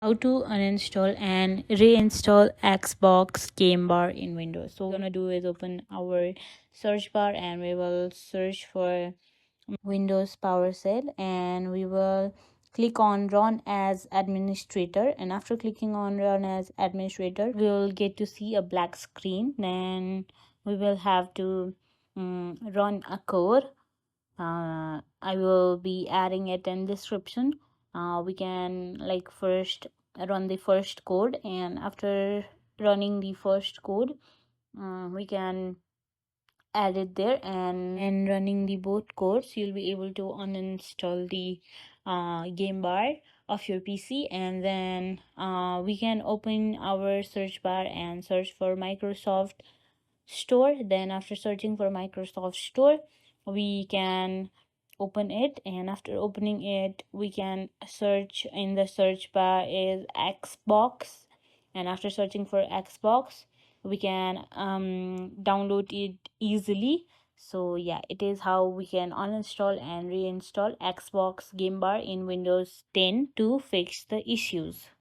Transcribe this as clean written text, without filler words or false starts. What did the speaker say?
How to uninstall and reinstall Xbox Game Bar in Windows. So what we're gonna do is open our search bar and we will search for Windows PowerShell and we will click on Run as Administrator, and after clicking on Run as Administrator we will get to see a black screen. Then we will have to run a code. I will be adding it in description. We can like first run the first code, and after running the first code we can add it there, and running the both codes you'll be able to uninstall the game bar of your PC. And then we can open our search bar and search for Microsoft Store. Then after searching for Microsoft Store we can open it, and after opening it we can search in the search bar is Xbox, and after searching for Xbox we can download it easily. So yeah, it is how we can uninstall and reinstall Xbox Game Bar in Windows 10 to fix the issues.